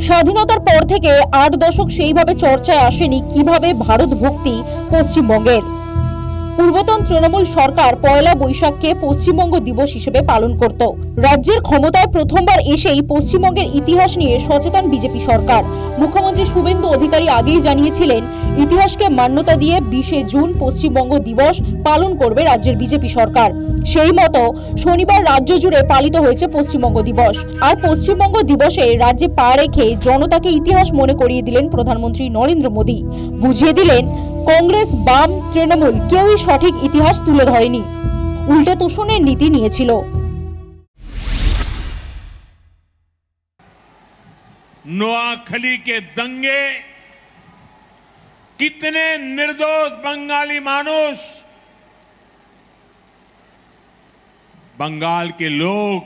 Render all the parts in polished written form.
স্বাধীনতার পর থেকে 8 দশক সেইভাবে চর্চায় আসেনি কিভাবে ভারত ভক্তি পশ্চিমবঙ্গের। পূর্বতন তৃণমূল সরকার পয়লা বৈশাখকে পশ্চিমবঙ্গ দিবস হিসেবে পালন করত। রাজ্যের ক্ষমতায় প্রথমবার এসেই পশ্চিমবঙ্গের ইতিহাস নিয়ে সচেতন বিজেপি সরকার। মুখ্যমন্ত্রী শুভেন্দু অধিকারী আগেই জানিয়েছিলেন, ইতিহাসকে মান্যতা দিয়ে 20শে জুন পশ্চিমবঙ্গ দিবস পালন করবে রাজ্যের বিজেপি সরকার। সেই মতো শনিবার রাজ্য জুড়ে পালিত হয়েছে পশ্চিমবঙ্গ দিবস। আর পশ্চিমবঙ্গ দিবসে রাজ্যে পা রেখে জনতাকে ইতিহাস মনে করিয়ে দিলেন প্রধানমন্ত্রী নরেন্দ্র মোদী। বুঝিয়ে দিলেন, কংগ্রেস, বাম, তৃণমূল কেউই সঠিক ইতিহাস তুলে ধরেনি, উল্টে তোষণের নীতি নিয়েছিল। नोआखली के दंगे कितने निर्दोष बंगाली मानुष, बंगाल के लोग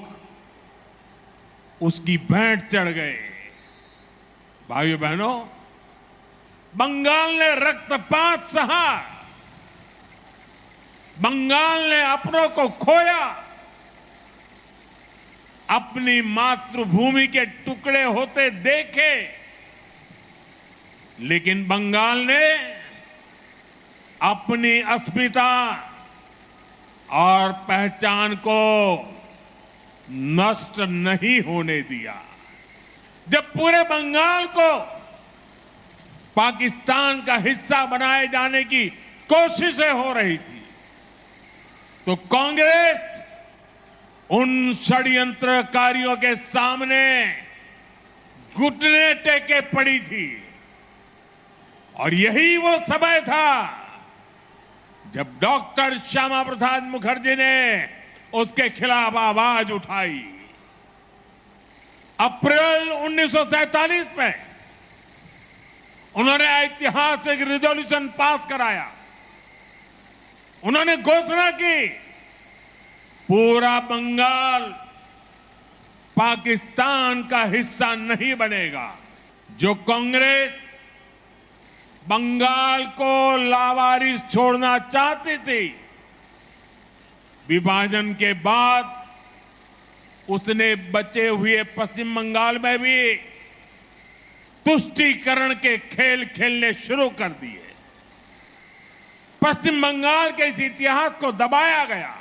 उसकी भेंट चढ़ गए। भाइयों बहनों, बंगाल ने रक्तपात सहा, बंगाल ने अपनों को खोया, अपनी मातृभूमि के टुकड़े होते देखे, लेकिन बंगाल ने अपनी अस्मिता और पहचान को नष्ट नहीं होने दिया। जब पूरे बंगाल को पाकिस्तान का हिस्सा बनाए जाने की कोशिशें हो रही थी, तो कांग्रेस उन षड्यंत्रकारियों के सामने घुटने टेके पड़ी थी। और यही वो समय था जब डॉक्टर श्यामा प्रसाद मुखर्जी ने उसके खिलाफ आवाज उठाई। अप्रैल 1947 में उन्होंने ऐतिहासिक रिजोल्यूशन पास कराया। उन्होंने घोषणा की, पूरा बंगाल पाकिस्तान का हिस्सा नहीं बनेगा। जो कांग्रेस बंगाल को लावारिस छोड़ना चाहती थी, विभाजन के बाद उसने बचे हुए पश्चिम बंगाल में भी तुष्टीकरण के खेल खेलने शुरू कर दिए। पश्चिम बंगाल के इस इतिहास को दबाया गया।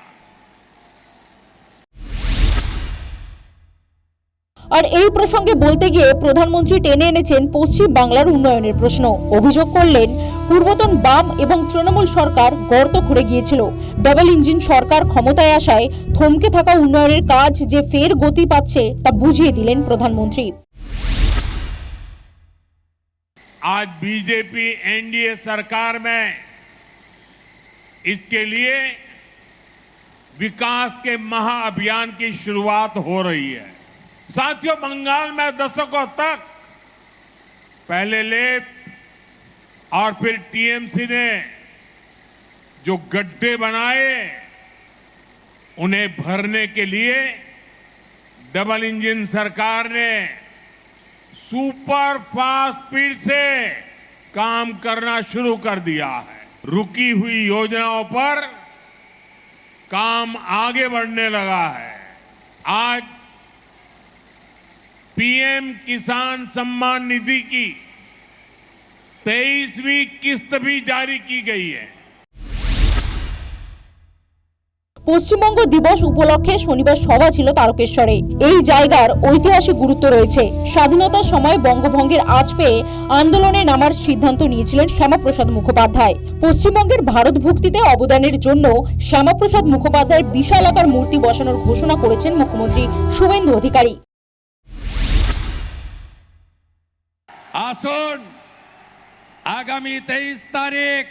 আর এই প্রসঙ্গে বলতে গিয়ে প্রধানমন্ত্রী টেনে এনেছেন পশ্চিম বাংলার উন্নয়নের প্রশ্ন। অভিযোগ করলেন, পূর্বতন বাম এবং তৃণমূল সরকার গর্ত খুঁড়ে গিয়েছিল। ডাবল ইঞ্জিন সরকার ক্ষমতায় আসায় থমকে থাকা উন্নয়নের কাজ যে ফের গতি পাচ্ছে তা বুঝিয়ে দিলেন প্রধানমন্ত্রী। आज बीजेपी एनडीए सरकार में इसके लिए विकास के महाअभियान की शुरुआत हो रही है। साथियों, बंगाल में दशकों तक पहले लेफ्ट और फिर टीएमसी ने जो गड्ढे बनाए, उन्हें भरने के लिए डबल इंजन सरकार ने सुपर फास्ट स्पीड से काम करना शुरू कर दिया है। रुकी हुई योजनाओं पर काम आगे बढ़ने लगा है। आज पीएम किसान सम्मान निधि की 23वीं किस्त भी जारी की गई है। পশ্চিমবঙ্গ দিবস উপলক্ষে শনিবার সভা ছিল তারকেশ্বরে। এই জায়গার ঐতিহাসিক গুরুত্ব রয়েছে। স্বাধীনতার সময় বঙ্গভঙ্গের আঁচ পেয়ে আন্দোলনে নামার সিদ্ধান্ত নিয়েছিলেন শ্যামাপ্রসাদ মুখোপাধ্যায়। পশ্চিমবঙ্গের ভারত ভক্তিতে অবদানের জন্য শ্যামাপ্রসাদ মুখোপাধ্যায়ের বিশাল আকার মূর্তি বসানোর ঘোষণা করেছেন মুখ্যমন্ত্রী শুভেন্দু অধিকারী। আসুন, আগামী 23 তারিখ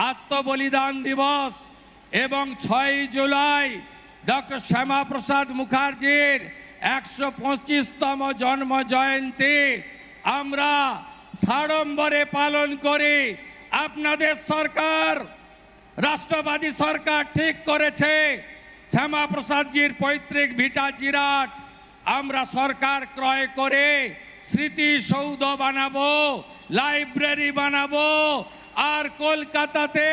আত্মবলিদান দিবস এবং 6 জুলাই ডক্টর শ্যামাপ্রসাদ মুখার্জির 125তম জন্ম জয়ন্তী আমরা সাড়ম্বরে পালন করি। আপনাদের সরকার, রাষ্ট্রবাদী সরকার ঠিক করেছে শ্যামাপ্রসাদজির পৈতৃক ভিটা জিরাট আমরা সরকার ক্রয় করে স্মৃতিসৌধ বানাবো, লাইব্রেরি বানাবো, আর কলকাতাতে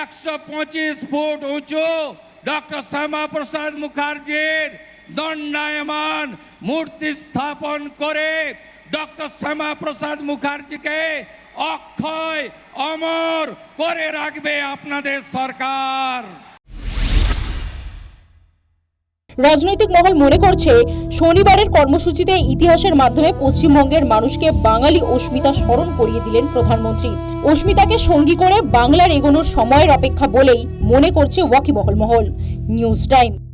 125 ফুট উঁচু ডক্টর শ্যামাপ্রসাদ মুখার্জির দণ্ডায়মান মূর্তি স্থাপন করে ডক্টর শ্যামা প্রসাদ মুখার্জিকে অক্ষয় অমর করে রাখবে আপনাদের সরকার। রাজনৈতিক মহল মনে করছে শনিবারের কর্মসূচিতে ইতিহাসের মাধ্যমে পশ্চিমবঙ্গের মানুষকে বাঙালি অস্মিতা স্মরণ করিয়ে দিলেন প্রধানমন্ত্রী। অস্মিতাকে সঙ্গী করে বাংলার এগোনোর সময়ের অপেক্ষা বলেই মনে করছে ওয়াকিবহাল মহল। News time.